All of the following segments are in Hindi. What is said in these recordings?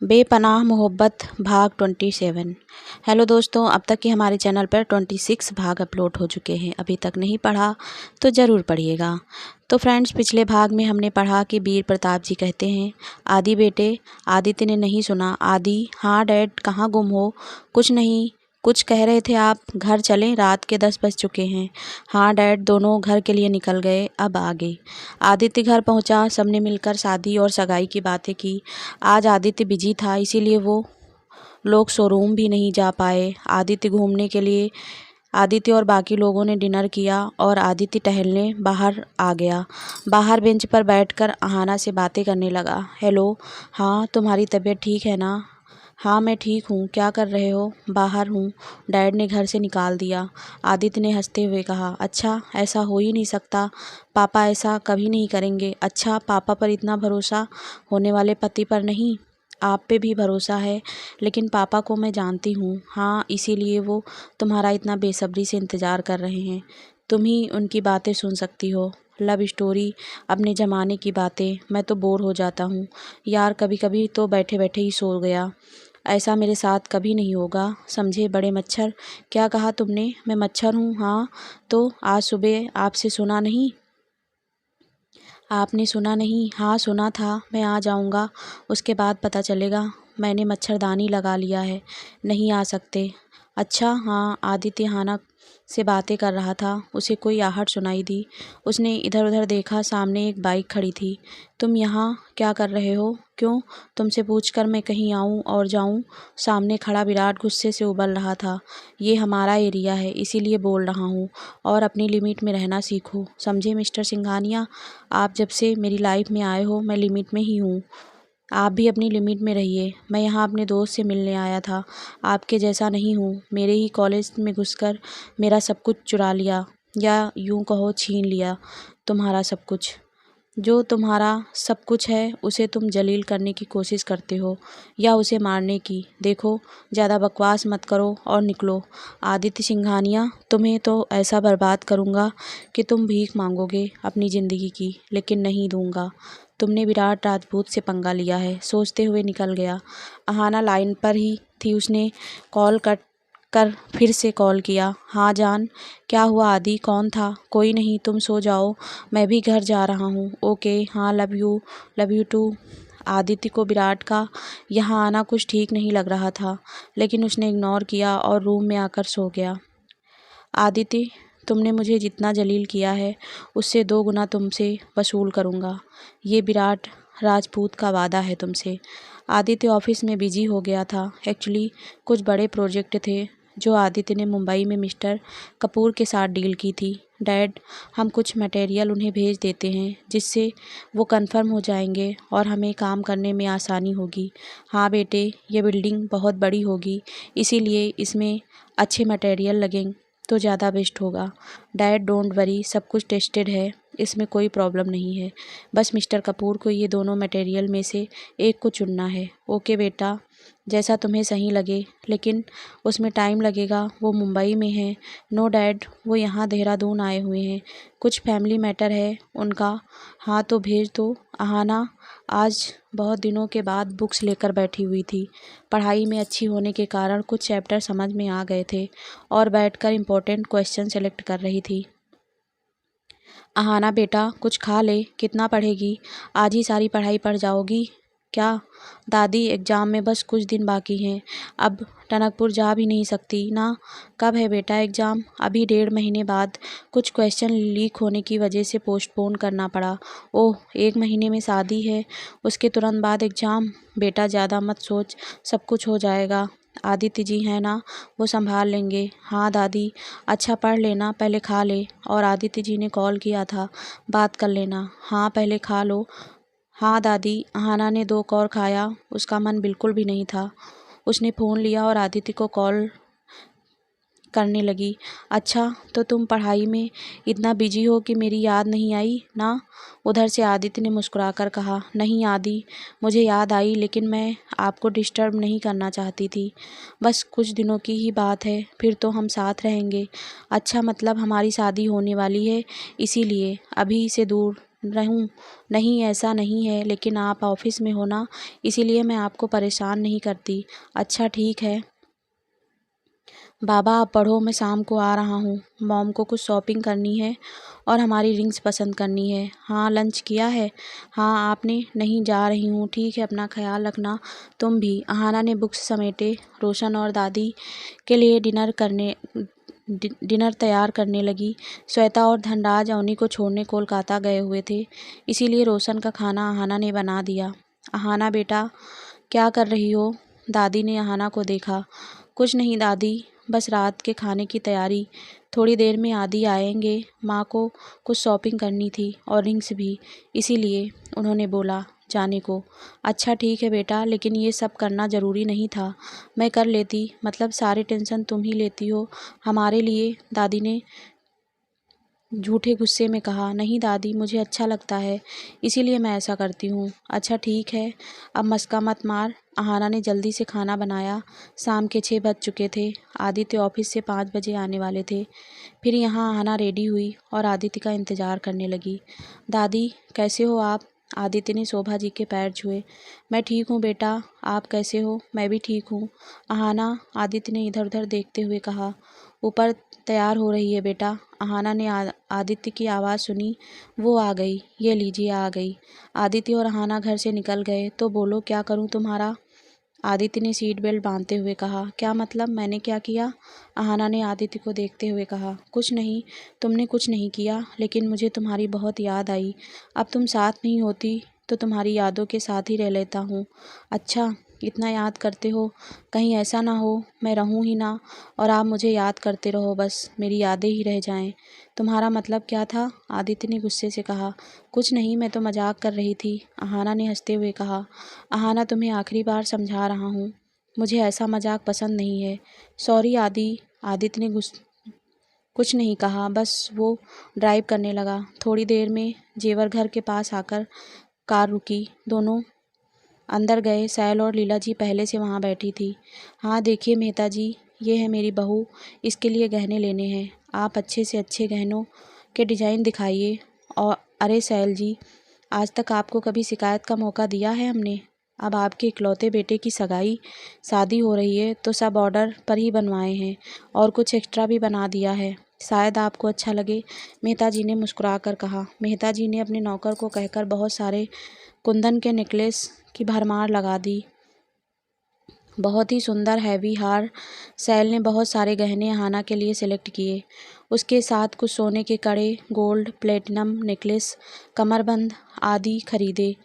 बेपनाह मोहब्बत भाग 27। हेलो दोस्तों, अब तक के हमारे चैनल पर 26 भाग अपलोड हो चुके हैं। अभी तक नहीं पढ़ा तो ज़रूर पढ़िएगा। तो फ्रेंड्स, पिछले भाग में हमने पढ़ा कि वीर प्रताप जी कहते हैं, आदि बेटे। आदित्य ने नहीं सुना। आदि, हाँ डैड, कहाँ गुम हो? कुछ नहीं। कुछ कह रहे थे आप? घर चलें, रात के 10 बज चुके हैं। हाँ डैड। दोनों घर के लिए निकल गए। अब आगे। आदित्य घर पहुंचा। सबने मिलकर शादी और सगाई की बातें की। आज आदित्य बिजी था, इसीलिए वो लोग शोरूम भी नहीं जा पाए। आदित्य और बाकी लोगों ने डिनर किया और आदित्य टहलने बाहर आ गया। बाहर बेंच पर बैठकर अहाना से बातें करने लगा। हेलो। हाँ, तुम्हारी तबीयत ठीक है ना? हाँ, मैं ठीक हूँ। क्या कर रहे हो? बाहर हूँ। डैड ने घर से निकाल दिया। आदित्य ने हंसते हुए कहा, अच्छा, ऐसा हो ही नहीं सकता। पापा ऐसा कभी नहीं करेंगे। अच्छा, पापा पर इतना भरोसा, होने वाले पति पर नहीं? आप पे भी भरोसा है, लेकिन पापा को मैं जानती हूँ। हाँ, इसीलिए वो तुम्हारा इतना बेसब्री से इंतज़ार कर रहे हैं। तुम ही उनकी बातें सुन सकती हो। लव स्टोरी, अपने ज़माने की बातें। मैं तो बोर हो जाता हूँ यार, कभी कभी तो बैठे बैठे ही सो गया। ऐसा मेरे साथ कभी नहीं होगा, समझे बड़े मच्छर। क्या कहा तुमने? मैं मच्छर हूँ? हाँ, तो आज सुबह आपसे सुना नहीं? आपने सुना नहीं? हाँ सुना था। मैं आ जाऊँगा, उसके बाद पता चलेगा। मैंने मच्छरदानी लगा लिया है, नहीं आ सकते। अच्छा। हाँ, आदित्य हाना से बातें कर रहा था। उसे कोई आहट सुनाई दी। उसने इधर उधर देखा। सामने एक बाइक खड़ी थी। तुम यहाँ क्या कर रहे हो? क्यों? तुमसे पूछकर मैं कहीं आऊँ और जाऊँ? सामने खड़ा विराट गुस्से से उबल रहा था। ये हमारा एरिया है, इसीलिए बोल रहा हूँ, और अपनी लिमिट में रहना सीखो, समझे मिस्टर सिंघानिया? आप जब से मेरी लाइफ में आए हो, मैं लिमिट में ही हूँ। आप भी अपनी लिमिट में रहिए। मैं यहाँ अपने दोस्त से मिलने आया था। आपके जैसा नहीं हूँ। मेरे ही कॉलेज में घुसकर मेरा सब कुछ चुरा लिया, या यूँ कहो छीन लिया तुम्हारा सब कुछ। जो तुम्हारा सब कुछ है उसे तुम जलील करने की कोशिश करते हो, या उसे मारने की। देखो, ज़्यादा बकवास मत करो और निकलो। आदित्य सिंघानिया, तुम्हें तो ऐसा बर्बाद करूँगा कि तुम भीख मांगोगे अपनी ज़िंदगी की, लेकिन नहीं दूँगा। तुमने विराट राजपूत से पंगा लिया है, सोचते हुए निकल गया। अहाना लाइन पर ही थी। उसने कॉल कट कर फिर से कॉल किया। हाँ जान। क्या हुआ आदि? कौन था? कोई नहीं, तुम सो जाओ, मैं भी घर जा रहा हूँ। ओके। हाँ, लव यू टू। आदित्य को विराट का यहाँ आना कुछ ठीक नहीं लग रहा था, लेकिन उसने इग्नोर किया और रूम में आकर सो गया। आदित्य, तुमने मुझे जितना जलील किया है, उससे 2 गुना तुमसे वसूल करूँगा। ये विराट राजपूत का वादा है तुमसे। आदित्य ऑफिस में बिजी हो गया था। एक्चुअली कुछ बड़े प्रोजेक्ट थे जो आदित्य ने मुंबई में मिस्टर कपूर के साथ डील की थी। डैड, हम कुछ मटेरियल उन्हें भेज देते हैं, जिससे वो कंफर्म हो जाएंगे और हमें काम करने में आसानी होगी। हाँ बेटे, ये बिल्डिंग बहुत बड़ी होगी, इसीलिए इसमें अच्छे मटेरियल लगेंगे तो ज़्यादा बेस्ट होगा। डैड डोंट वरी, सब कुछ टेस्टेड है, इसमें कोई प्रॉब्लम नहीं है। बस मिस्टर कपूर को ये दोनों मटेरियल में से एक को चुनना है। ओके बेटा, जैसा तुम्हें सही लगे, लेकिन उसमें टाइम लगेगा। वो मुंबई में है। नो डैड, वो यहाँ देहरादून आए हुए हैं, कुछ फैमिली मैटर है उनका। हाँ तो भेज दो। अहाना आज बहुत दिनों के बाद बुक्स लेकर बैठी हुई थी। पढ़ाई में अच्छी होने के कारण कुछ चैप्टर समझ में आ गए थे और बैठकर इम्पोर्टेंट क्वेश्चन सेलेक्ट कर रही थी। अहाना बेटा, कुछ खा ले। कितना पढ़ेगी? आज ही सारी पढ़ाई पढ़ जाओगी क्या? दादी, एग्ज़ाम में बस कुछ दिन बाकी हैं, अब टनकपुर जा भी नहीं सकती ना। कब है बेटा एग्ज़ाम? अभी 1.5 महीने बाद। कुछ क्वेश्चन लीक होने की वजह से पोस्टपोन करना पड़ा। ओह, 1 महीने में शादी है, उसके तुरंत बाद एग्ज़ाम? बेटा ज़्यादा मत सोच, सब कुछ हो जाएगा। आदित्य जी हैं ना, वो संभाल लेंगे। हाँ दादी। अच्छा, पढ़ लेना, पहले खा ले। और आदित्य जी ने कॉल किया था, बात कर लेना। हाँ, पहले खा लो। हाँ दादी। अहाना ने 2 कौर खाया। उसका मन बिल्कुल भी नहीं था। उसने फ़ोन लिया और आदित्य को कॉल करने लगी। अच्छा, तो तुम पढ़ाई में इतना बिजी हो कि मेरी याद नहीं आई ना? उधर से आदित्य ने मुस्कुराकर कहा, नहीं आदि, मुझे याद आई, लेकिन मैं आपको डिस्टर्ब नहीं करना चाहती थी। बस कुछ दिनों की ही बात है, फिर तो हम साथ रहेंगे। अच्छा, मतलब हमारी शादी होने वाली है, इसीलिए अभी से दूर रहूं? नहीं, ऐसा नहीं है, लेकिन आप ऑफिस में हो ना, इसीलिए मैं आपको परेशान नहीं करती। अच्छा ठीक है बाबा, आप पढ़ो, मैं शाम को आ रहा हूँ। मॉम को कुछ शॉपिंग करनी है और हमारी रिंग्स पसंद करनी है। हाँ, लंच किया है? हाँ, आपने? नहीं, जा रही हूँ। ठीक है, अपना ख्याल रखना। तुम भी। अहाना ने बुक्स समेटे। रोशन और दादी के लिए डिनर तैयार करने लगी। श्वेता और धनराज अवनी को छोड़ने कोलकाता गए हुए थे, इसीलिए रोशन का खाना अहाना ने बना दिया। अहाना बेटा, क्या कर रही हो? दादी ने अहाना को देखा। कुछ नहीं दादी, बस रात के खाने की तैयारी। थोड़ी देर में आदि आएंगे, माँ को कुछ शॉपिंग करनी थी और रिंग्स भी, इसीलिए उन्होंने बोला जाने को। अच्छा ठीक है बेटा, लेकिन ये सब करना ज़रूरी नहीं था, मैं कर लेती। मतलब सारी टेंशन तुम ही लेती हो हमारे लिए, दादी ने झूठे गुस्से में कहा। नहीं दादी, मुझे अच्छा लगता है, इसीलिए मैं ऐसा करती हूँ। अच्छा ठीक है, अब मस्का मत मार। अहाना ने जल्दी से खाना बनाया। शाम के 6 बज चुके थे। आदित्य ऑफिस से 5 बजे आने वाले थे। फिर यहाँ अहाना रेडी हुई और आदित्य का इंतज़ार करने लगी। दादी कैसे हो आप? आदित्य ने शोभा जी के पैर छुए। मैं ठीक हूँ बेटा, आप कैसे हो? मैं भी ठीक हूँ अहाना, आदित्य ने इधर उधर देखते हुए कहा। ऊपर तैयार हो रही है बेटा। अहाना ने आदित्य की आवाज़ सुनी। वो आ गई, ये लीजिए आ गई। आदित्य और अहाना घर से निकल गए। तो बोलो क्या करूं तुम्हारा? आदित्य ने सीट बेल्ट बांधते हुए कहा। क्या मतलब, मैंने क्या किया? अहाना ने आदित्य को देखते हुए कहा। कुछ नहीं, तुमने कुछ नहीं किया, लेकिन मुझे तुम्हारी बहुत याद आई। अब तुम साथ नहीं होती तो तुम्हारी यादों के साथ ही रह लेता हूँ। अच्छा, इतना याद करते हो? कहीं ऐसा ना हो मैं रहूँ ही ना और आप मुझे याद करते रहो, बस मेरी यादें ही रह जाएं। तुम्हारा मतलब क्या था? आदित्य ने गुस्से से कहा। कुछ नहीं, मैं तो मजाक कर रही थी, अहाना ने हंसते हुए कहा। अहाना, तुम्हें आखिरी बार समझा रहा हूँ, मुझे ऐसा मजाक पसंद नहीं है। सॉरी आदि, आदित्य ने कुछ नहीं कहा, बस वो ड्राइव करने लगा। थोड़ी देर में जेवर घर के पास आकर कार रुकी। दोनों अंदर गए। सैल और लीला जी पहले से वहाँ बैठी थी। हाँ देखिए मेहता जी, ये है मेरी बहू, इसके लिए गहने लेने हैं। आप अच्छे से अच्छे गहनों के डिज़ाइन दिखाइए। और अरे सैल जी, आज तक आपको कभी शिकायत का मौका दिया है हमने? अब आपके इकलौते बेटे की शादी हो रही है तो सब ऑर्डर पर ही बनवाए हैं और कुछ एक्स्ट्रा भी बना दिया है, शायद आपको अच्छा लगे, मेहता जी ने मुस्कुराकर कहा। मेहता जी ने अपने नौकर को कहकर बहुत सारे कुंदन के नेकलेस की भरमार लगा दी। बहुत ही सुंदर हैवी हार। सैल ने बहुत सारे गहने अहाना के लिए सेलेक्ट किए। उसके साथ कुछ सोने के कड़े, गोल्ड प्लेटिनम नेकलेस, कमरबंद आदि खरीदे।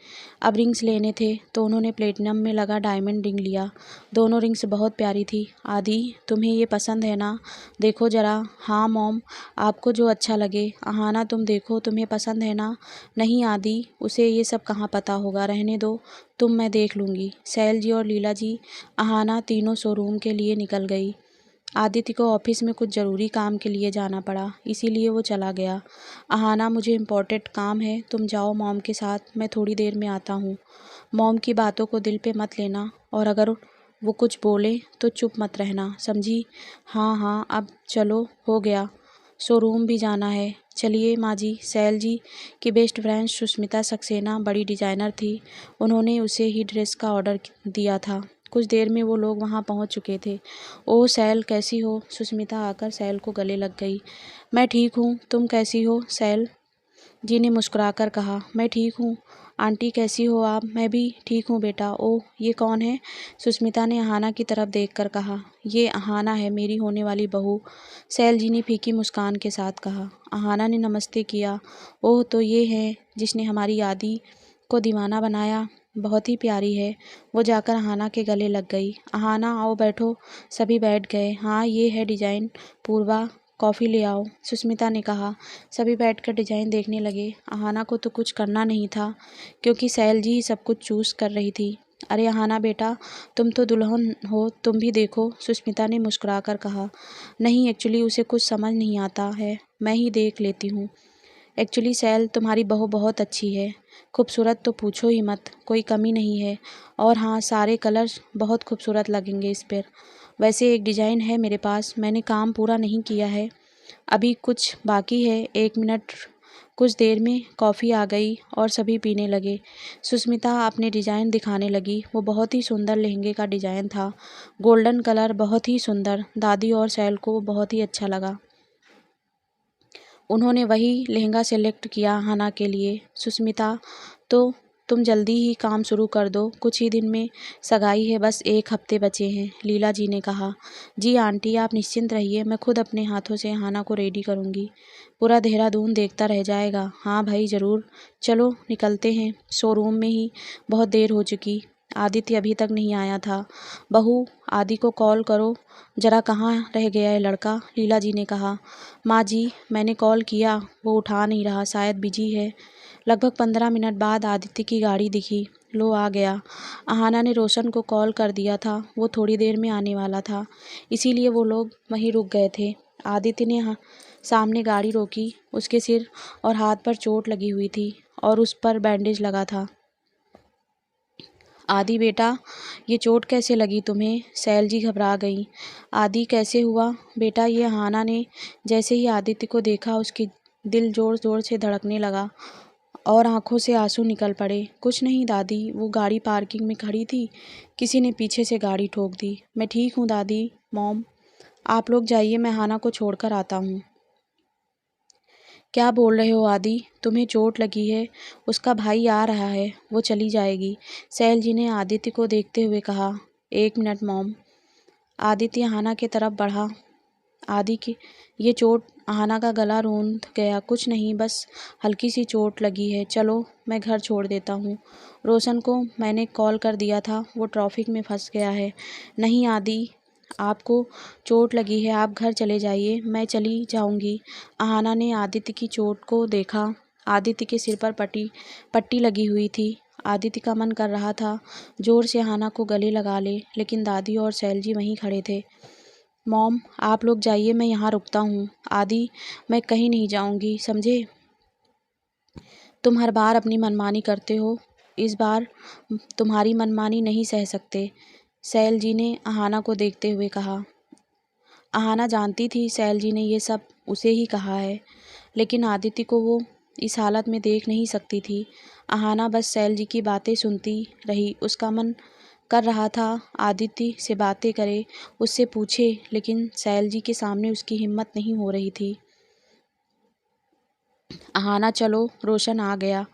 अब रिंग्स लेने थे तो उन्होंने प्लेटिनम में लगा डायमंड रिंग लिया। दोनों रिंग्स बहुत प्यारी थी। आदि, तुम्हें ये पसंद है ना? देखो ज़रा। हाँ मॉम, आपको जो अच्छा लगे। अहाना, तुम देखो, तुम्हें पसंद है ना? नहीं आदि, उसे ये सब कहाँ पता होगा, रहने दो मैं देख लूँगी। सैल जी और लीला जी, अहाना तीनों शोरूम के लिए निकल गई। आदित्य को ऑफिस में कुछ ज़रूरी काम के लिए जाना पड़ा, इसीलिए वो चला गया। अहाना, मुझे इम्पोर्टेंट काम है, तुम जाओ मॉम के साथ, मैं थोड़ी देर में आता हूँ। मॉम की बातों को दिल पे मत लेना और अगर वो कुछ बोले तो चुप मत रहना, समझी? हाँ हाँ, अब चलो, हो गया, शोरूम भी जाना है। चलिए माँ जी। सैल जी की बेस्ट फ्रेंड सुष्मिता सक्सेना बड़ी डिज़ाइनर थी, उन्होंने उसे ही ड्रेस का ऑर्डर दिया था। कुछ देर में वो लोग वहाँ पहुँच चुके थे। ओह सैल, कैसी हो? सुष्मिता आकर सैल को गले लग गई। मैं ठीक हूँ, तुम कैसी हो? सैल जी ने मुस्कुराकर कहा। मैं ठीक हूँ। आंटी कैसी हो आप? मैं भी ठीक हूँ बेटा। ओह, ये कौन है? सुष्मिता ने अहाना की तरफ देखकर कहा। ये अहाना है, मेरी होने वाली बहू, सैल जी ने फीकी मुस्कान के साथ कहा। अहाना ने नमस्ते किया। ओह, तो ये है जिसने हमारी आदि को दीवाना बनाया, बहुत ही प्यारी है। वो जाकर अहाना के गले लग गई। अहाना आओ बैठो। सभी बैठ गए। हाँ, ये है डिज़ाइन। पूर्वा, कॉफ़ी ले आओ, सुष्मिता ने कहा। सभी बैठकर डिज़ाइन देखने लगे। अहाना को तो कुछ करना नहीं था क्योंकि सैल जी ही सब कुछ चूज़ कर रही थी। अरे अहाना बेटा, तुम तो दुल्हन हो, तुम भी देखो, सुष्मिता ने मुस्कुराकर कहा। नहीं, एक्चुअली उसे कुछ समझ नहीं आता है, मैं ही देख लेती हूँ। एक्चुअली सैल, तुम्हारी बहू बहुत अच्छी है, खूबसूरत तो पूछो ही मत, कोई कमी नहीं है। और हाँ, सारे कलर्स बहुत खूबसूरत लगेंगे इस पर। वैसे एक डिज़ाइन है मेरे पास, मैंने काम पूरा नहीं किया है, अभी कुछ बाकी है, 1 मिनट कुछ देर में कॉफ़ी आ गई और सभी पीने लगे। सुष्मिता अपने डिज़ाइन दिखाने लगी। वो बहुत ही सुंदर लहंगे का डिज़ाइन था, गोल्डन कलर, बहुत ही सुंदर। दादी और सैल को वो बहुत ही अच्छा लगा। उन्होंने वही लहंगा सेलेक्ट किया हाना के लिए। सुष्मिता, तो तुम जल्दी ही काम शुरू कर दो, कुछ ही दिन में सगाई है, बस 1 हफ्ते बचे हैं, लीला जी ने कहा। जी आंटी, आप निश्चिंत रहिए, मैं खुद अपने हाथों से हाना को रेडी करूँगी। पूरा देहरादून देखता रह जाएगा। हाँ भाई ज़रूर, चलो निकलते हैं। शोरूम में ही बहुत देर हो चुकी। आदित्य अभी तक नहीं आया था। बहू, आदि को कॉल करो ज़रा, कहाँ रह गया है लड़का, लीला जी ने कहा। माँ जी, मैंने कॉल किया, वो उठा नहीं रहा, शायद बिजी है। लगभग 15 मिनट बाद आदित्य की गाड़ी दिखी। लो आ गया। अहाना ने रोशन को कॉल कर दिया था, वो थोड़ी देर में आने वाला था, इसीलिए वो लोग वहीं रुक गए थे। आदित्य ने सामने गाड़ी रोकी। उसके सिर और हाथ पर चोट लगी हुई थी और उस पर बैंडेज लगा था। आदि बेटा, ये चोट कैसे लगी तुम्हें? सैल जी घबरा गई। आदि कैसे हुआ बेटा? ये अहाना ने जैसे ही आदित्य को देखा, उसकी दिल जोर जोर से धड़कने लगा और आंखों से आंसू निकल पड़े। कुछ नहीं दादी, वो गाड़ी पार्किंग में खड़ी थी, किसी ने पीछे से गाड़ी ठोक दी। मैं ठीक हूँ दादी, मॉम, आप लोग जाइए, मैं हाना को छोड़कर आता हूँ। क्या बोल रहे हो आदि? तुम्हें चोट लगी है? उसका भाई आ रहा है, वो चली जाएगी, सैल जी ने आदित्य को देखते हुए कहा। 1 मिनट मॉम। आदित्य हाना की तरफ बढ़ा। आदि की ये चोट, अहाना का गला रूंध गया। कुछ नहीं, बस हल्की सी चोट लगी है, चलो मैं घर छोड़ देता हूँ। रोशन को मैंने कॉल कर दिया था, वो ट्रैफिक में फंस गया है। नहीं आदि, आपको चोट लगी है, आप घर चले जाइए, मैं चली जाऊँगी। अहाना ने आदित्य की चोट को देखा। आदित्य के सिर पर पट्टी लगी हुई थी। आदित्य का मन कर रहा था जोर से अहाना को गले लगा ले, लेकिन दादी और सैल जी वहीं खड़े थे। मॉम, आप लोग जाइए, मैं यहाँ रुकता हूँ। आदि, मैं कहीं नहीं जाऊँगी, समझे? तुम हर बार अपनी मनमानी करते हो, इस बार तुम्हारी मनमानी नहीं सह सकते, सैल जी ने अहाना को देखते हुए कहा। अहाना जानती थी सैल जी ने ये सब उसे ही कहा है, लेकिन आदित्य को वो इस हालत में देख नहीं सकती थी। अहाना बस सैल जी की बातें सुनती रही। उसका मन कर रहा था आदित्य से बातें करे, उससे पूछे, लेकिन सैल जी के सामने उसकी हिम्मत नहीं हो रही थी। अहाना चलो, रोशन आ गया।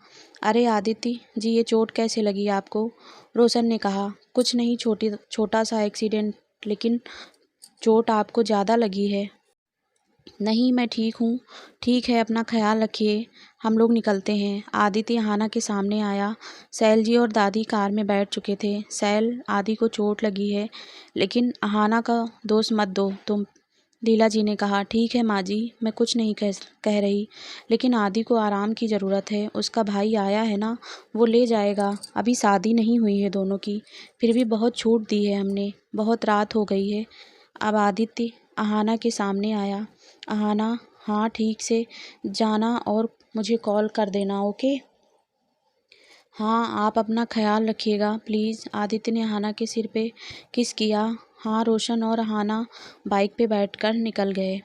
अरे आदित्य जी, ये चोट कैसे लगी आपको? रोशन ने कहा। कुछ नहीं, छोटा सा एक्सीडेंट, लेकिन चोट आपको ज़्यादा लगी है। नहीं, मैं ठीक हूँ। ठीक है, अपना ख्याल रखिए, हम लोग निकलते हैं। आदित्य अहाना के सामने आया। सैल जी और दादी कार में बैठ चुके थे। सैल, आदि को चोट लगी है, लेकिन अहाना का दोष मत दो तुम, लीला जी ने कहा। ठीक है माँ जी, मैं कुछ नहीं कह रही, लेकिन आदि को आराम की ज़रूरत है। उसका भाई आया है ना, वो ले जाएगा, अभी शादी नहीं हुई है दोनों की, फिर भी बहुत छूट दी है हमने, बहुत रात हो गई है। अब आदित्य अहाना के सामने आया। अहाना, हाँ ठीक से जाना और मुझे कॉल कर देना, ओके? हाँ, आप अपना ख्याल रखिएगा प्लीज़। आदित्य ने अहाना के सिर पे किस किया। हाँ, रोशन और अहाना बाइक पे बैठकर निकल गए।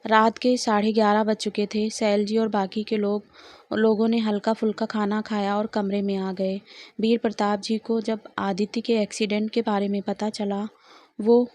रात के 11:30 बज चुके थे। सैल जी और बाकी के लोगों ने हल्का फुल्का खाना खाया और कमरे में आ गए। वीर प्रताप जी को जब आदित्य के एक्सीडेंट के बारे में पता चला, वो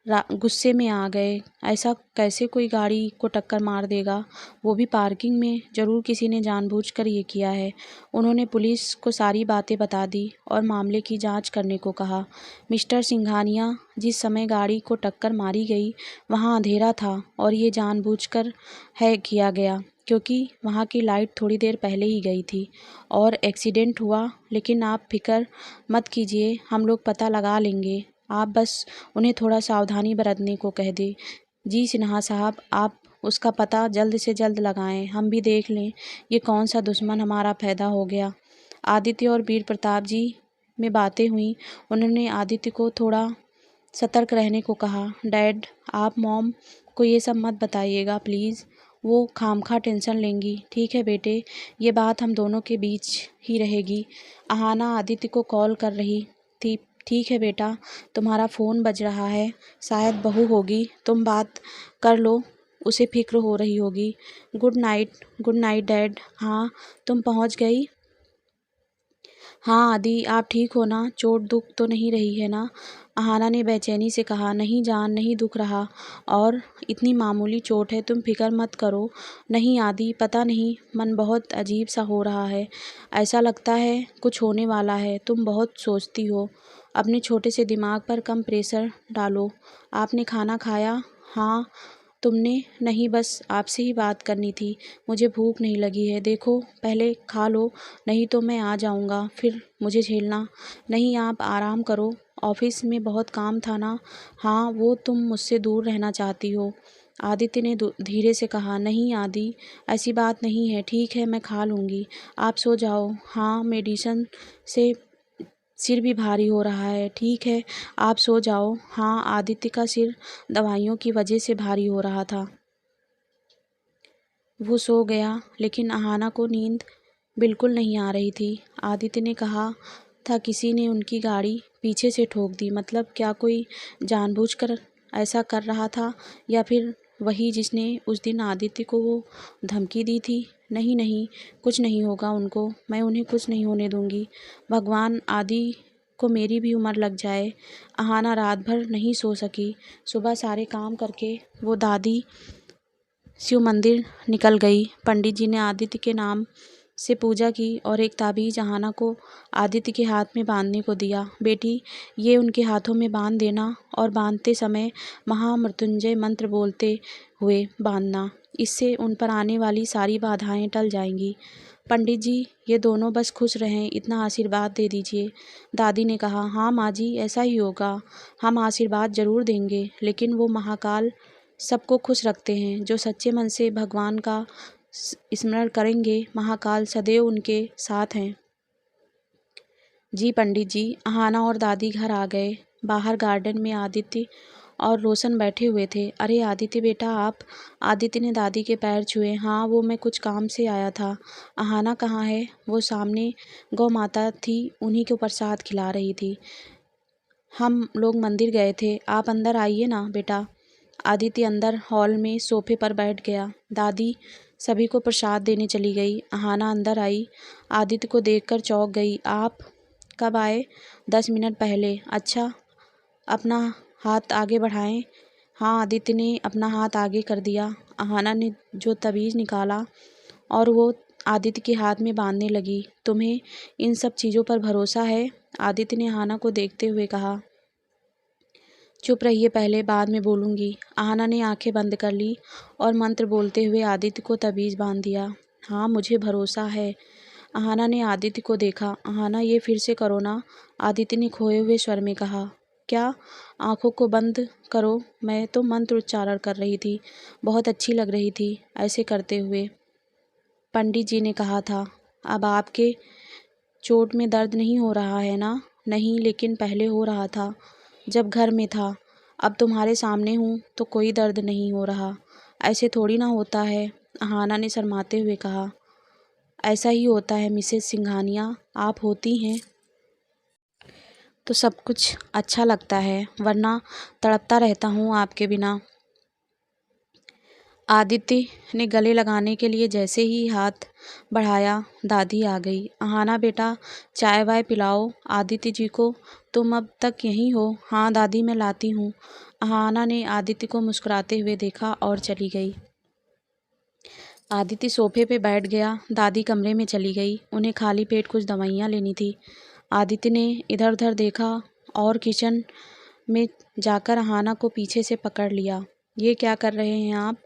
गुस्से में आ गए। ऐसा कैसे कोई गाड़ी को टक्कर मार देगा, वो भी पार्किंग में? ज़रूर किसी ने जानबूझकर ये किया है। उन्होंने पुलिस को सारी बातें बता दी और मामले की जांच करने को कहा। मिस्टर सिंघानिया, जिस समय गाड़ी को टक्कर मारी गई वहाँ अंधेरा था और ये जानबूझकर है किया गया, क्योंकि वहाँ की लाइट थोड़ी देर पहले ही गई थी और एक्सीडेंट हुआ। लेकिन आप फिक्र मत कीजिए, हम लोग पता लगा लेंगे, आप बस उन्हें थोड़ा सावधानी बरतने को कह दें। जी सिन्हा साहब, आप उसका पता जल्द से जल्द लगाएं, हम भी देख लें ये कौन सा दुश्मन हमारा पैदा हो गया। आदित्य और वीर प्रताप जी में बातें हुई। उन्होंने आदित्य को थोड़ा सतर्क रहने को कहा। डैड, आप मॉम को ये सब मत बताइएगा प्लीज़, वो खामखा टेंशन लेंगी। ठीक है बेटे, ये बात हम दोनों के बीच ही रहेगी। अहाना आदित्य को कॉल कर रही थी। ठीक है बेटा, तुम्हारा फ़ोन बज रहा है, शायद बहू होगी, तुम बात कर लो उसे फिक्र हो रही होगी। Good night dad. हाँ, तुम पहुँच गई? हाँ आदि, आप ठीक हो ना? चोट दुख तो नहीं रही है ना? अहाना ने बेचैनी से कहा। नहीं जान, नहीं दुख रहा, और इतनी मामूली चोट है, तुम फिक्र मत करो। नहीं आदि, पता नहीं, मन बहुत अजीब सा हो रहा है। ऐसा लगता है कुछ होने वाला है। तुम बहुत सोचती हो। अपने छोटे से दिमाग पर कम प्रेशर डालो। आपने खाना खाया? हाँ, तुमने? नहीं, बस आपसे ही बात करनी थी। मुझे भूख नहीं लगी है। देखो, पहले खा लो, नहीं तो मैं आ जाऊँगा, फिर मुझे झेलना। नहीं, आप आराम करो। ऑफिस में बहुत काम था ना? हाँ, वो तुम मुझसे दूर रहना चाहती हो। आदित्य ने धीरे से कहा। नहीं आदि, ऐसी बात नहीं है। ठीक है, मैं खा लूँगी। आप सो जाओ। हाँ, मेडिसिन से सिर भी भारी हो रहा है। ठीक है, आप सो जाओ। हाँ, आदित्य का सिर दवाइयों की वजह से भारी हो रहा था। वो सो गया, लेकिन अहाना को नींद बिल्कुल नहीं आ रही थी। आदित्य ने कहा था किसी ने उनकी गाड़ी पीछे से ठोक दी। मतलब क्या कोई जानबूझकर ऐसा कर रहा था, या फिर वही जिसने उस दिन आदित्य को वो धमकी दी थी? नहीं नहीं, कुछ नहीं होगा उनको। मैं उन्हें कुछ नहीं होने दूंगी। भगवान, आदि को मेरी भी उम्र लग जाए। अहाना रात भर नहीं सो सकी। सुबह सारे काम करके वो दादी शिव मंदिर निकल गई। पंडित जी ने आदित्य के नाम से पूजा की और एक ताबीज अहाना को आदित्य के हाथ में बांधने को दिया। बेटी, ये उनके हाथों में बांध देना, और बांधते समय महामृत्युंजय मंत्र बोलते हुए बांधना। इससे उन पर आने वाली सारी बाधाएं टल जाएंगी। पंडित जी, ये दोनों बस खुश रहें, इतना आशीर्वाद दे दीजिए। दादी ने कहा। हाँ माँ जी, ऐसा ही होगा। हम आशीर्वाद जरूर देंगे, लेकिन वो महाकाल सबको खुश रखते हैं। जो सच्चे मन से भगवान का स्मरण करेंगे, महाकाल सदैव उनके साथ हैं। जी पंडित जी। अहाना और दादी घर आ गए। बाहर गार्डन में आदित्य और रोशन बैठे हुए थे। अरे आदित्य बेटा, आप? आदित्य ने दादी के पैर छुए। हाँ, वो मैं कुछ काम से आया था। अहाना कहाँ है? वो सामने गौ माता थी, उन्हीं को प्रसाद खिला रही थी। हम लोग मंदिर गए थे। आप अंदर आइए ना बेटा। आदित्य अंदर हॉल में सोफे पर बैठ गया। दादी सभी को प्रसाद देने चली गई। अहाना अंदर आई। आदित्य को देखकर चौंक गई। आप कब आए? 10 मिनट पहले। अच्छा, अपना हाथ आगे बढ़ाएं। हाँ, आदित्य ने अपना हाथ आगे कर दिया। अहाना ने जो तवीज़ निकाला और वो आदित्य के हाथ में बांधने लगी। तुम्हें इन सब चीज़ों पर भरोसा है? आदित्य ने अहाना को देखते हुए कहा। चुप रहिए, पहले बाद में बोलूँगी। अहाना ने आंखें बंद कर ली और मंत्र बोलते हुए आदित्य को तबीज़ बांध दिया। हाँ, मुझे भरोसा है। अहाना ने आदित्य को देखा। अहाना, ये फिर से करो ना? आदित्य ने खोए हुए स्वर में कहा। क्या? आंखों को बंद करो। मैं तो मंत्र उच्चारण कर रही थी। बहुत अच्छी लग रही थी ऐसे करते हुए। पंडित जी ने कहा था। अब आपके चोट में दर्द नहीं हो रहा है ना? नहीं, लेकिन पहले हो रहा था जब घर में था। अब तुम्हारे सामने हूँ तो कोई दर्द नहीं हो रहा। ऐसे थोड़ी ना होता है, अहाना ने शर्माते हुए कहा। ऐसा ही होता है मिसेस सिंघानिया। आप होती हैं तो सब कुछ अच्छा लगता है, वरना तड़पता रहता हूँ आपके बिना। आदित्य ने गले लगाने के लिए जैसे ही हाथ बढ़ाया, दादी आ गई। अहाना बेटा, चाय वाय पिलाओ आदित्य जी को। तुम अब तक यहीं हो? हाँ दादी, मैं लाती हूँ। अहाना ने आदित्य को मुस्कुराते हुए देखा और चली गई। आदित्य सोफे पे बैठ गया। दादी कमरे में चली गई। उन्हें खाली पेट कुछ दवाइयाँ लेनी थी। आदित्य ने इधर उधर देखा और किचन में जाकर अहाना को पीछे से पकड़ लिया। ये क्या कर रहे हैं आप?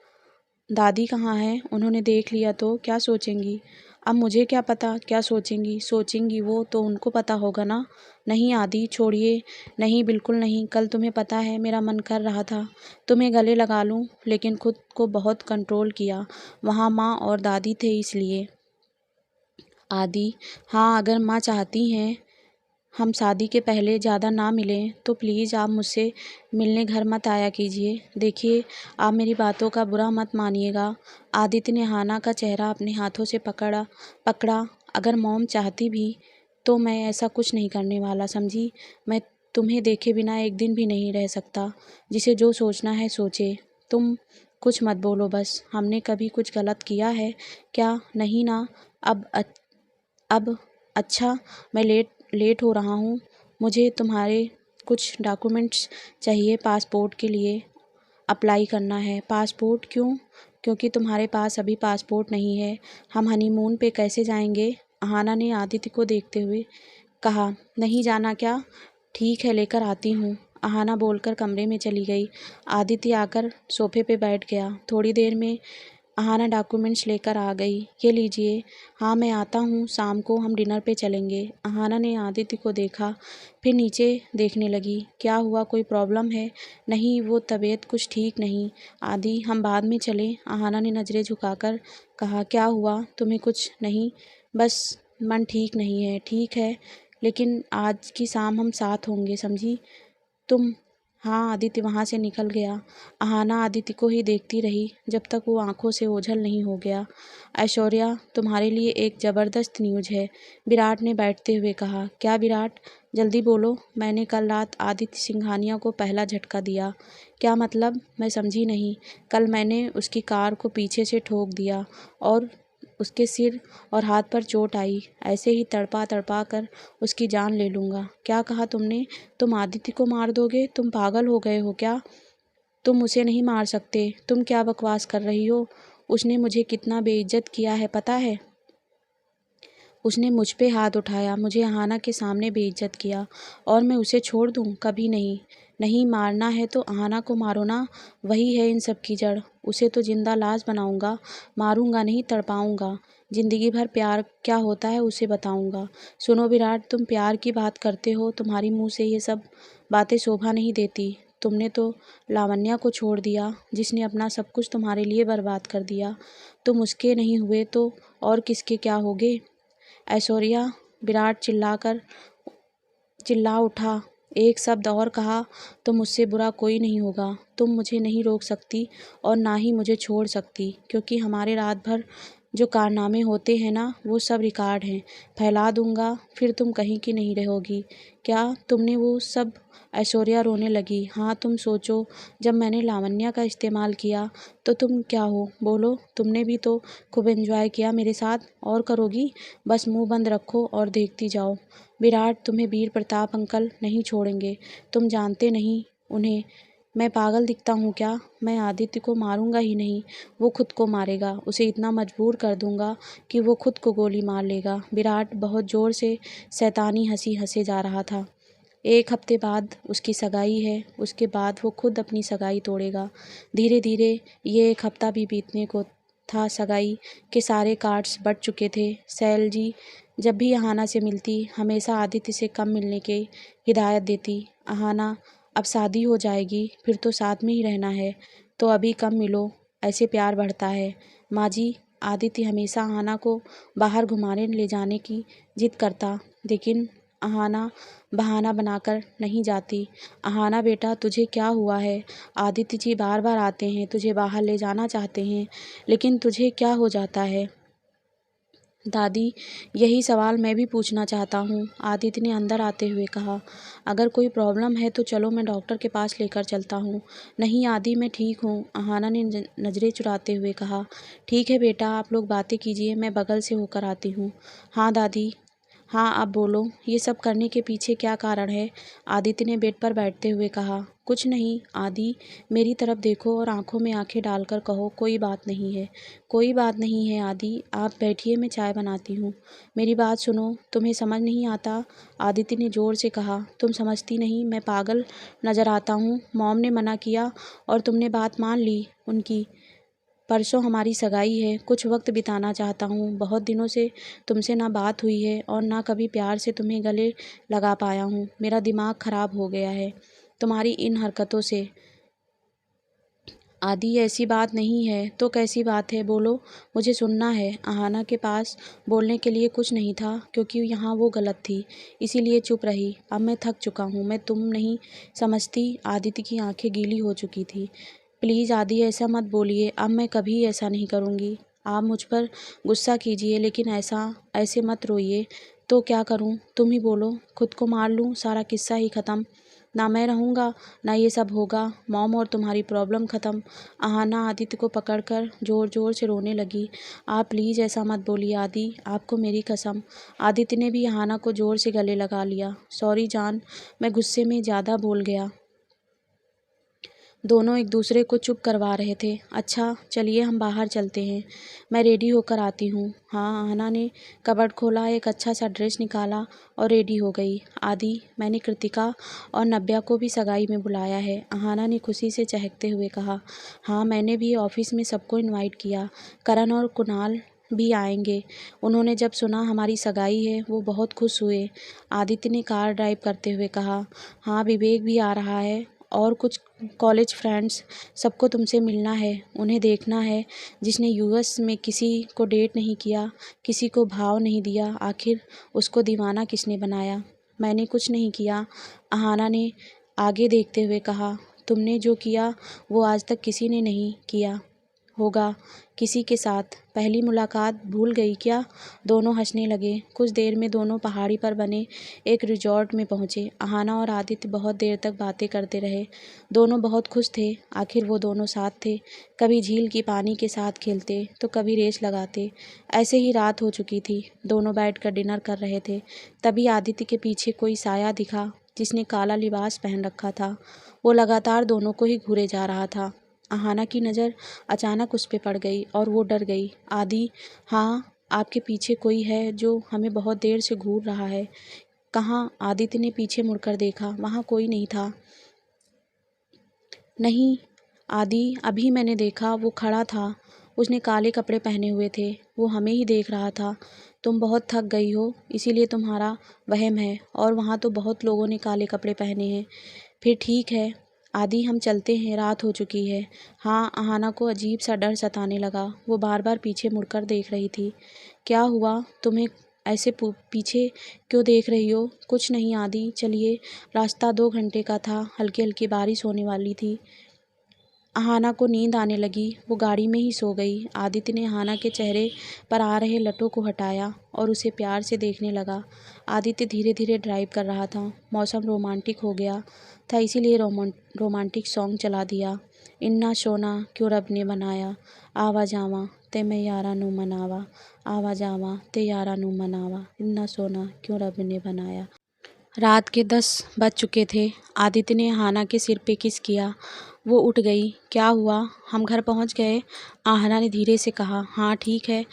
दादी कहाँ हैं? उन्होंने देख लिया तो क्या सोचेंगी? अब मुझे क्या पता क्या सोचेंगी? सोचेंगी वो तो उनको पता होगा ना। नहीं आदि, छोड़िए। नहीं, बिल्कुल नहीं। कल तुम्हें पता है मेरा मन कर रहा था तुम्हें गले लगा लूं, लेकिन खुद को बहुत कंट्रोल किया। वहाँ माँ और दादी थे इसलिए। आदि, हाँ, अगर माँ चाहती हैं हम शादी के पहले ज़्यादा ना मिलें तो प्लीज़ आप मुझसे मिलने घर मत आया कीजिए। देखिए, आप मेरी बातों का बुरा मत मानिएगा। आदित्य ने अहाना का चेहरा अपने हाथों से पकड़ा। अगर मॉम चाहती भी तो मैं ऐसा कुछ नहीं करने वाला, समझी? मैं तुम्हें देखे बिना एक दिन भी नहीं रह सकता। जिसे जो सोचना है सोचे। तुम कुछ मत बोलो बस। हमने कभी कुछ गलत किया है क्या? नहीं ना। अब अच्छा, मैं लेट हो रहा हूँ। मुझे तुम्हारे कुछ डॉक्यूमेंट्स चाहिए पासपोर्ट के लिए। अप्लाई करना है। पासपोर्ट क्यों? क्योंकि तुम्हारे पास अभी पासपोर्ट नहीं है। हम हनीमून पे कैसे जाएंगे? अहाना ने आदित्य को देखते हुए कहा। नहीं जाना क्या? ठीक है, लेकर आती हूँ। अहाना बोलकर कमरे में चली गई। आदित्य आकर सोफे पे बैठ गया। थोड़ी देर में अहाना डॉक्यूमेंट्स लेकर आ गई। ये लीजिए। हाँ, मैं आता हूँ। शाम को हम डिनर पे चलेंगे। अहाना ने आदित्य को देखा, फिर नीचे देखने लगी। क्या हुआ, कोई प्रॉब्लम है? नहीं, वो तबीयत कुछ ठीक नहीं। आदि, हम बाद में चलें? अहाना ने नज़रें झुकाकर कहा। क्या हुआ? तुम्हें कुछ नहीं, बस मन ठीक नहीं है। ठीक है, लेकिन आज की शाम हम साथ होंगे, समझी तुम? हाँ। आदित्य वहाँ से निकल गया। अहाना आदित्य को ही देखती रही जब तक वो आंखों से ओझल नहीं हो गया। ऐश्वर्या, तुम्हारे लिए एक ज़बरदस्त न्यूज़ है, विराट ने बैठते हुए कहा। क्या विराट? जल्दी बोलो। मैंने कल रात आदित्य सिंघानिया को पहला झटका दिया। क्या मतलब? मैं समझी नहीं। कल मैंने उसकी कार को पीछे से ठोक दिया और उसके सिर और हाथ पर चोट आई। ऐसे ही तड़पा तड़पा कर उसकी जान ले लूँगा। क्या कहा तुमने? तुम आदित्य को मार दोगे? तुम पागल हो गए हो क्या? तुम उसे नहीं मार सकते। तुम क्या बकवास कर रही हो? उसने मुझे कितना बेइज्जत किया है पता है? उसने मुझ पे हाथ उठाया, मुझे अहाना के सामने बेइज्जत किया, और मैं उसे छोड़ दूँ? कभी नहीं। नहीं, मारना है तो अहाना को मारो ना, वही है इन सब की जड़। उसे तो जिंदा लाश बनाऊंगा, मारूंगा नहीं, तड़पाऊंगा। जिंदगी भर प्यार क्या होता है उसे बताऊंगा। सुनो विराट, तुम प्यार की बात करते हो, तुम्हारी मुंह से ये सब बातें शोभा नहीं देती। तुमने तो लावण्या को छोड़ दिया, जिसने अपना सब कुछ तुम्हारे लिए बर्बाद कर दिया। तुम उसके नहीं हुए तो और किसके क्या होगे? ऐश्वर्या, विराट चिल्ला उठा। एक शब्द और कहा तो मुझसे बुरा कोई नहीं होगा। तुम मुझे नहीं रोक सकती और ना ही मुझे छोड़ सकती, क्योंकि हमारे रात भर जो कारनामे होते हैं ना, वो सब रिकॉर्ड हैं। फैला दूंगा, फिर तुम कहीं की नहीं रहोगी। क्या तुमने वो सब? ऐश्वर्या रोने लगी। हाँ, तुम सोचो, जब मैंने लावण्या का इस्तेमाल किया तो तुम क्या हो? बोलो। तुमने भी तो खूब एंजॉय किया मेरे साथ, और करोगी? बस मुंह बंद रखो और देखती जाओ। विराट, तुम्हें वीर प्रताप अंकल नहीं छोड़ेंगे। तुम जानते नहीं उन्हें। मैं पागल दिखता हूँ क्या? मैं आदित्य को मारूंगा ही नहीं, वो खुद को मारेगा। उसे इतना मजबूर कर दूंगा कि वो खुद को गोली मार लेगा। विराट बहुत जोर से शैतानी हंसी हंसे जा रहा था। 1 हफ्ते बाद उसकी सगाई है, उसके बाद वो खुद अपनी सगाई तोड़ेगा। धीरे धीरे ये 1 हफ्ता भी बीतने को था। सगाई के सारे कार्ड्स बट चुके थे। सैलजी जब भी अहाना से मिलती, हमेशा आदित्य से कम मिलने की हिदायत देती। अहाना, अब शादी हो जाएगी, फिर तो साथ में ही रहना है, तो अभी कम मिलो, ऐसे प्यार बढ़ता है। माँ जी, आदित्य हमेशा अहाना को बाहर घुमाने ले जाने की जिद करता, लेकिन अहाना बहाना बनाकर नहीं जाती। अहाना बेटा, तुझे क्या हुआ है? आदित्य जी बार बार आते हैं, तुझे बाहर ले जाना चाहते हैं, लेकिन तुझे क्या हो जाता है? दादी, यही सवाल मैं भी पूछना चाहता हूँ, आदित्य ने अंदर आते हुए कहा। अगर कोई प्रॉब्लम है तो चलो, मैं डॉक्टर के पास लेकर चलता हूँ। नहीं आदि, मैं ठीक हूँ, अहाना ने नज़रें चुराते हुए कहा। ठीक है बेटा, आप लोग बातें कीजिए, मैं बगल से होकर आती हूँ। हाँ दादी। हाँ, आप बोलो, ये सब करने के पीछे क्या कारण है? आदित्य ने बेड पर बैठते हुए कहा। कुछ नहीं आदि, मेरी तरफ देखो और आंखों में आंखें डालकर कहो, कोई बात नहीं है। कोई बात नहीं है आदि, आप बैठिए, मैं चाय बनाती हूँ। मेरी बात सुनो, तुम्हें समझ नहीं आता? आदित्य ने जोर से कहा। तुम समझती नहीं, मैं पागल नजर आता हूँ? मॉम ने मना किया और तुमने बात मान ली उनकी। परसों हमारी सगाई है, कुछ वक्त बिताना चाहता हूँ। बहुत दिनों से तुमसे ना बात हुई है और ना कभी प्यार से तुम्हें गले लगा पाया हूँ। मेरा दिमाग खराब हो गया है तुम्हारी इन हरकतों से। आदि, ऐसी बात नहीं है तो कैसी बात है? बोलो, मुझे सुनना है। अहाना के पास बोलने के लिए कुछ नहीं था, क्योंकि यहाँ वो गलत थी, इसीलिए चुप रही। अब मैं थक चुका हूँ, मैं तुम नहीं समझती। आदित्य की आंखें गीली हो चुकी थी। प्लीज़ आदि, ऐसा मत बोलिए, अब मैं कभी ऐसा नहीं करूँगी। आप मुझ पर गुस्सा कीजिए, लेकिन ऐसे मत रोइए। तो क्या करूं? तुम ही बोलो, खुद को मार लूं, सारा किस्सा ही ख़त्म। ना मैं रहूँगा, ना ये सब होगा। मॉम और तुम्हारी प्रॉब्लम ख़त्म। अहाना आदित्य को पकड़कर ज़ोर ज़ोर से रोने लगी। आप प्लीज़ ऐसा मत बोलिए आदि, आपको मेरी कसम। आदित्य ने भी अहाना को ज़ोर से गले लगा लिया। सॉरी जान, मैं गुस्से में ज़्यादा बोल गया। दोनों एक दूसरे को चुप करवा रहे थे। अच्छा चलिए हम बाहर चलते हैं, मैं रेडी होकर आती हूँ। हाँ, अहाना ने कबर्ड खोला, एक अच्छा सा ड्रेस निकाला और रेडी हो गई। आदि, मैंने कृतिका और नव्या को भी सगाई में बुलाया है, अहाना ने खुशी से चहकते हुए कहा। हाँ, मैंने भी ऑफिस में सबको इनवाइट किया, करण और कुणाल भी आएंगे। उन्होंने जब सुना हमारी सगाई है वो बहुत खुश हुए। आदित्य ने कार ड्राइव करते हुए कहा। हाँ, विवेक भी आ रहा है और कुछ कॉलेज फ्रेंड्स, सबको तुमसे मिलना है, उन्हें देखना है। जिसने यूएस में किसी को डेट नहीं किया, किसी को भाव नहीं दिया, आखिर उसको दीवाना किसने बनाया? मैंने कुछ नहीं किया, अहाना ने आगे देखते हुए कहा। तुमने जो किया वो आज तक किसी ने नहीं किया होगा किसी के साथ। पहली मुलाकात भूल गई क्या? दोनों हंसने लगे। कुछ देर में दोनों पहाड़ी पर बने एक रिजॉर्ट में पहुंचे। अहाना और आदित्य बहुत देर तक बातें करते रहे। दोनों बहुत खुश थे, आखिर वो दोनों साथ थे। कभी झील की पानी के साथ खेलते तो कभी रेस लगाते। ऐसे ही रात हो चुकी थी। दोनों बैठकर डिनर कर रहे थे। तभी आदित्य के पीछे कोई साया दिखा जिसने काला लिबास पहन रखा था। वो लगातार दोनों को ही घूरे जा रहा था। अहाना की नज़र अचानक उस पे पड़ गई और वो डर गई। आदि, हाँ, आपके पीछे कोई है जो हमें बहुत देर से घूर रहा है। कहाँ? आदित्य ने पीछे मुड़कर देखा, वहाँ कोई नहीं था। नहीं आदि, अभी मैंने देखा, वो खड़ा था। उसने काले कपड़े पहने हुए थे, वो हमें ही देख रहा था। तुम बहुत थक गई हो, इसीलिए तुम्हारा वहम है, और वहाँ तो बहुत लोगों ने काले कपड़े पहने हैं। फिर ठीक है आदि, हम चलते हैं, रात हो चुकी है। हाँ, अहाना को अजीब सा डर सताने लगा। वो बार बार पीछे मुड़कर देख रही थी। क्या हुआ? तुम्हें ऐसे पीछे क्यों देख रही हो? कुछ नहीं आदि, चलिए। रास्ता 2 घंटे का था, हल्की हल्की बारिश होने वाली थी। अहाना को नींद आने लगी, वो गाड़ी में ही सो गई। आदित्य ने अहाना के चेहरे पर आ रहे लटों को हटाया और उसे प्यार से देखने लगा। आदित्य धीरे धीरे ड्राइव कर रहा था। मौसम रोमांटिक हो गया था, इसीलिए रोमांटिक सॉन्ग चला दिया। इन्ना सोना क्यों रब ने बनाया, आवा जावा ते मैं यारा नू मनावा, आवा जावा ते यारा नू मनावा, इन्ना सोना क्यों रब ने बनाया। रात के 10 बज चुके थे। आदित्य ने अहाना के सिर पे किस किया। वो उठ गई। क्या हुआ? हम घर पहुंच गए, अहाना ने धीरे से कहा। हाँ ठीक है,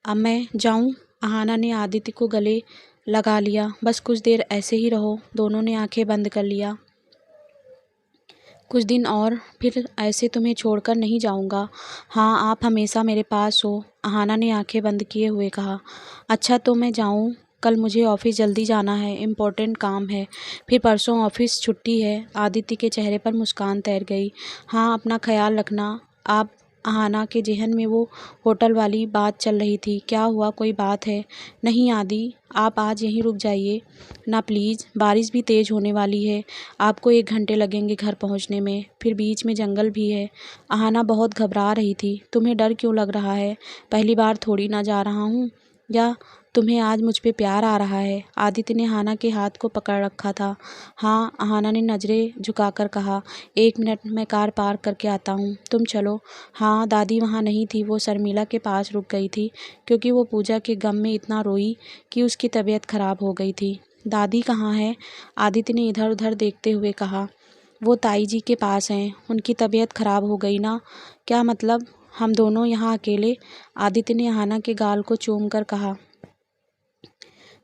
अब मैं जाऊं? अहाना ने आदित्य को गले लगा लिया। बस कुछ देर ऐसे ही रहो। दोनों ने आंखें बंद कर लिया। कुछ दिन और, फिर ऐसे तुम्हें छोड़कर नहीं जाऊंगा। हाँ, आप हमेशा मेरे पास हो, अहाना ने आंखें बंद किए हुए कहा। अच्छा तो मैं जाऊं? कल मुझे ऑफिस जल्दी जाना है, इम्पोर्टेंट काम है। फिर परसों ऑफिस छुट्टी है। आदित्य के चेहरे पर मुस्कान तैर गई। हाँ, अपना ख्याल रखना आप। अहाना के जेहन में वो होटल वाली बात चल रही थी। क्या हुआ, कोई बात है? नहीं आदि, आप आज यहीं रुक जाइए ना प्लीज़, बारिश भी तेज़ होने वाली है। आपको 1 घंटे लगेंगे घर पहुंचने में, फिर बीच में जंगल भी है। अहाना बहुत घबरा रही थी। तुम्हें डर क्यों लग रहा है? पहली बार थोड़ी ना जा रहा हूँ, या तुम्हें आज मुझ पे प्यार आ रहा है? आदित्य ने अहाना के हाथ को पकड़ रखा था। हाँ, अहाना ने नज़रें झुकाकर कहा। 1 मिनट, मैं कार पार्क करके आता हूँ, तुम चलो। हाँ, दादी वहाँ नहीं थी, वो शर्मिला के पास रुक गई थी, क्योंकि वो पूजा के गम में इतना रोई कि उसकी तबीयत खराब हो गई थी। दादी कहाँ है? आदित्य ने इधर उधर देखते हुए कहा। वो ताई जी के पास हैं, उनकी तबीयत खराब हो गई ना। क्या मतलब? हम दोनों यहाँ अकेले? आदित्य ने अहाना के गाल को चूम कर कहा।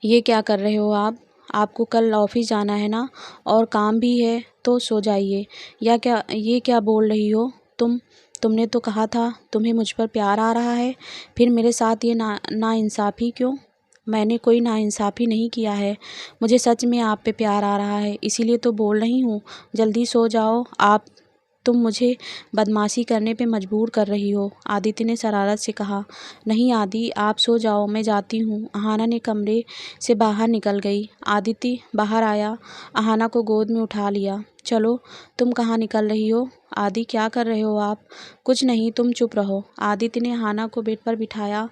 ये क्या कर रहे हो आप? आपको कल ऑफिस जाना है ना, और काम भी है, तो सो जाइए। या क्या, ये क्या बोल रही हो तुमने तो कहा था तुम्हें मुझ पर प्यार आ रहा है, फिर मेरे साथ ये नाइंसाफ़ी क्यों? मैंने कोई नाइंसाफ़ी नहीं किया है, मुझे सच में आप पे प्यार आ रहा है, इसीलिए तो बोल रही हूँ। जल्दी सो जाओ आप, तुम मुझे बदमाशी करने पे मजबूर कर रही हो, आदित्य ने शरारत से कहा। नहीं आदि, आप सो जाओ, मैं जाती हूँ। अहाना ने कमरे से बाहर निकल गई। आदित्य बाहर आया, अहाना को गोद में उठा लिया। चलो, तुम कहाँ निकल रही हो? आदि, क्या कर रहे हो आप? कुछ नहीं, तुम चुप रहो। आदित्य ने अहाना को बेड पर बिठाया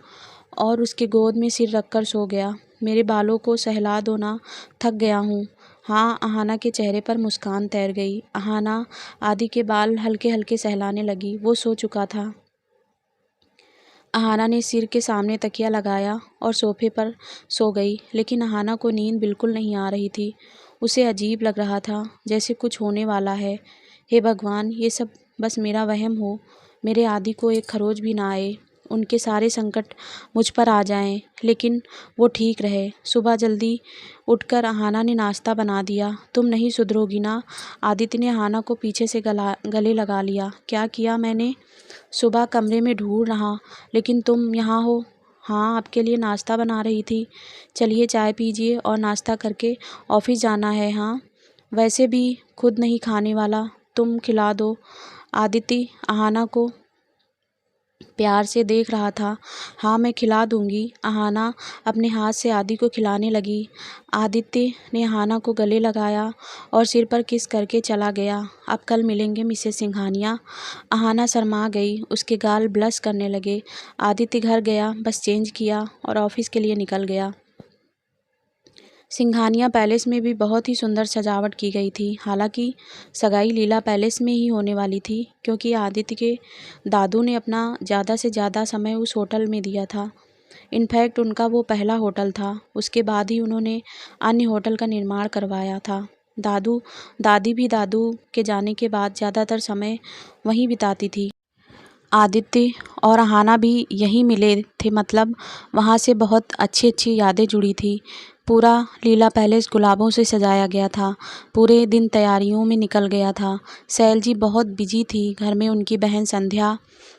और उसके गोद में सिर रखकर सो गया। मेरे बालों को सहला दो ना, थक गया हूँ। हाँ, अहाना के चेहरे पर मुस्कान तैर गई। अहाना आदि के बाल हल्के हल्के सहलाने लगी। वो सो चुका था। अहाना ने सिर के सामने तकिया लगाया और सोफे पर सो गई, लेकिन अहाना को नींद बिल्कुल नहीं आ रही थी। उसे अजीब लग रहा था, जैसे कुछ होने वाला है। हे भगवान, ये सब बस मेरा वहम हो। मेरे आदि को एक खरोच भी ना आए, उनके सारे संकट मुझ पर आ जाएं, लेकिन वो ठीक रहे। सुबह जल्दी उठकर अहाना ने नाश्ता बना दिया। तुम नहीं सुधरोगी ना? आदित्य ने अहाना को पीछे से गले लगा लिया। क्या किया मैंने? सुबह कमरे में ढूंढ रहा, लेकिन तुम यहाँ हो। हाँ, आपके लिए नाश्ता बना रही थी। चलिए चाय पीजिए और नाश्ता करके ऑफिस जाना है। हाँ, वैसे भी खुद नहीं खाने वाला, तुम खिला दो। आदित्य अहाना को प्यार से देख रहा था। हाँ, मैं खिला दूंगी। अहाना अपने हाथ से आदि को खिलाने लगी। आदित्य ने अहाना को गले लगाया और सिर पर किस करके चला गया। अब कल मिलेंगे मिसेस सिंघानिया। अहाना शर्मा गई, उसके गाल ब्लश करने लगे। आदित्य घर गया, बस चेंज किया और ऑफिस के लिए निकल गया। सिंघानिया पैलेस में भी बहुत ही सुंदर सजावट की गई थी। हालांकि सगाई लीला पैलेस में ही होने वाली थी, क्योंकि आदित्य के दादू ने अपना ज़्यादा से ज़्यादा समय उस होटल में दिया था। इनफैक्ट उनका वो पहला होटल था। उसके बाद ही उन्होंने अन्य होटल का निर्माण करवाया था। दादू दादी भी दादू के जाने के बाद ज़्यादातर समय वहीं बिताती थी। आदित्य और अहाना भी यहीं मिले थे, मतलब वहाँ से बहुत अच्छी अच्छी यादें जुड़ी थी। पूरा लीला पैलेस गुलाबों से सजाया गया था। पूरे दिन तैयारियों में निकल गया था। सैलजी बहुत बिजी थी। घर में उनकी बहन संध्या,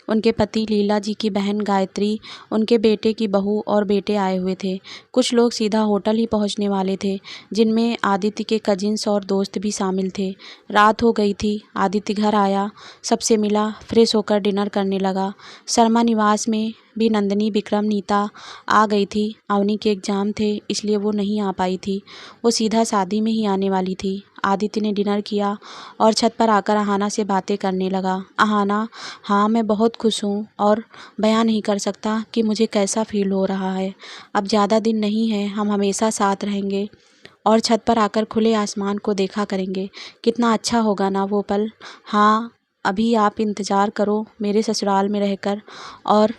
उनके पति लीला जी की बहन गायत्री, उनके बेटे की बहू और बेटे आए हुए थे। कुछ लोग सीधा होटल ही पहुंचने वाले थे, जिनमें आदित्य के कजिन्स और दोस्त भी शामिल थे। रात हो गई थी। आदित्य घर आया, सबसे मिला, फ्रेश होकर डिनर करने लगा। शर्मा निवास में भी नंदिनी, विक्रम, नीता आ गई थी। अवनी के एग्ज़ाम थे, इसलिए वो नहीं आ पाई थी। वो सीधा शादी में ही आने वाली थी। आदित्य ने डिनर किया और छत पर आकर अहाना से बातें करने लगा। अहाना, हाँ, मैं बहुत खुश हूँ और बयां नहीं कर सकता कि मुझे कैसा फील हो रहा है। अब ज़्यादा दिन नहीं है, हम हमेशा साथ रहेंगे और छत पर आकर खुले आसमान को देखा करेंगे। कितना अच्छा होगा ना वो पल। हाँ, अभी आप इंतज़ार करो मेरे ससुराल में रहकर, और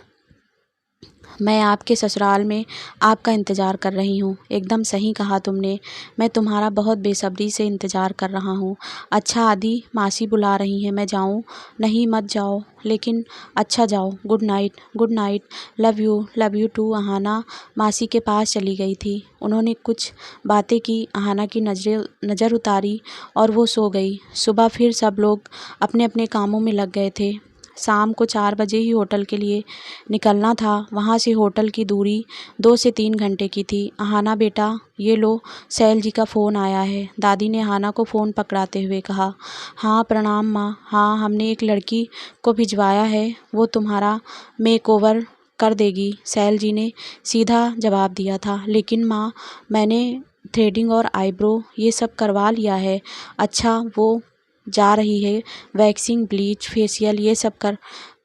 मैं आपके ससुराल में आपका इंतज़ार कर रही हूँ। एकदम सही कहा तुमने, मैं तुम्हारा बहुत बेसब्री से इंतज़ार कर रहा हूँ। अच्छा आदि, मासी बुला रही हैं, मैं जाऊँ? नहीं, मत जाओ, लेकिन अच्छा जाओ। Good night. Good night. Love you too. Ahana मासी के पास चली गई थी। उन्होंने कुछ बातें की, अहाना की नज़र उतारी और वो सो गई। सुबह फिर सब लोग अपने अपने कामों में लग गए थे। शाम को 4 बजे ही होटल के लिए निकलना था। वहाँ से होटल की दूरी 2 से 3 घंटे की थी। अहाना बेटा, ये लो, सैल जी का फ़ोन आया है। दादी ने अहाना को फ़ोन पकड़ाते हुए कहा। हाँ, प्रणाम माँ। हाँ, हमने एक लड़की को भिजवाया है, वो तुम्हारा मेकओवर कर देगी, सैल जी ने सीधा जवाब दिया था। लेकिन माँ, मैंने थ्रेडिंग और आईब्रो ये सब करवा लिया है। अच्छा, वो जा रही है, वैक्सिंग, ब्लीच, फेशियल ये सब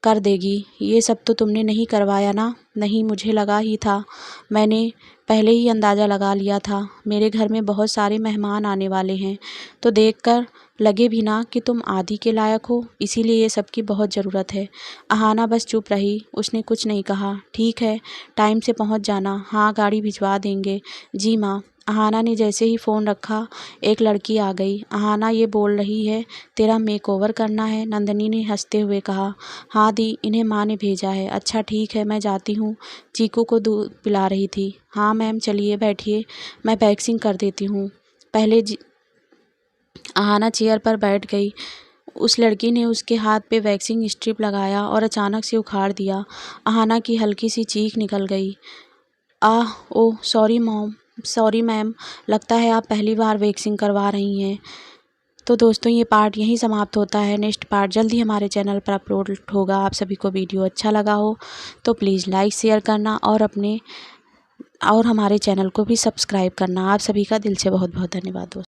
कर देगी। ये सब तो तुमने नहीं करवाया ना? नहीं, मुझे लगा ही था, मैंने पहले ही अंदाज़ा लगा लिया था। मेरे घर में बहुत सारे मेहमान आने वाले हैं, तो देखकर लगे भी ना कि तुम आदि के लायक हो, इसीलिए ये सब की बहुत ज़रूरत है। अहाना बस चुप रही, उसने कुछ नहीं कहा। ठीक है, टाइम से पहुंच जाना। हाँ, गाड़ी भिजवा देंगे। जी माँ। अहाना ने जैसे ही फ़ोन रखा, एक लड़की आ गई। अहाना, ये बोल रही है तेरा मेकओवर करना है? नंदिनी ने हंसते हुए कहा। हाँ दी, इन्हें माँ ने भेजा है। अच्छा ठीक है, मैं जाती हूँ। चीकू को दूध पिला रही थी। हाँ मैम, चलिए बैठिए, मैं वैक्सिंग कर देती हूँ। पहले अहाना चेयर पर बैठ गई। उस लड़की ने उसके हाथ पे वैक्सिंग स्ट्रिप लगाया और अचानक से उखाड़ दिया। अहाना की हल्की सी चीख निकल गई। ओह सॉरी मैम, लगता है आप पहली बार वैक्सिंग करवा रही हैं। तो दोस्तों, ये पार्ट यहीं समाप्त होता है। नेक्स्ट पार्ट जल्दी हमारे चैनल पर अपलोड होगा। आप सभी को वीडियो अच्छा लगा हो तो प्लीज़ लाइक शेयर करना और हमारे चैनल को भी सब्सक्राइब करना। आप सभी का दिल से बहुत बहुत धन्यवाद दोस्तों।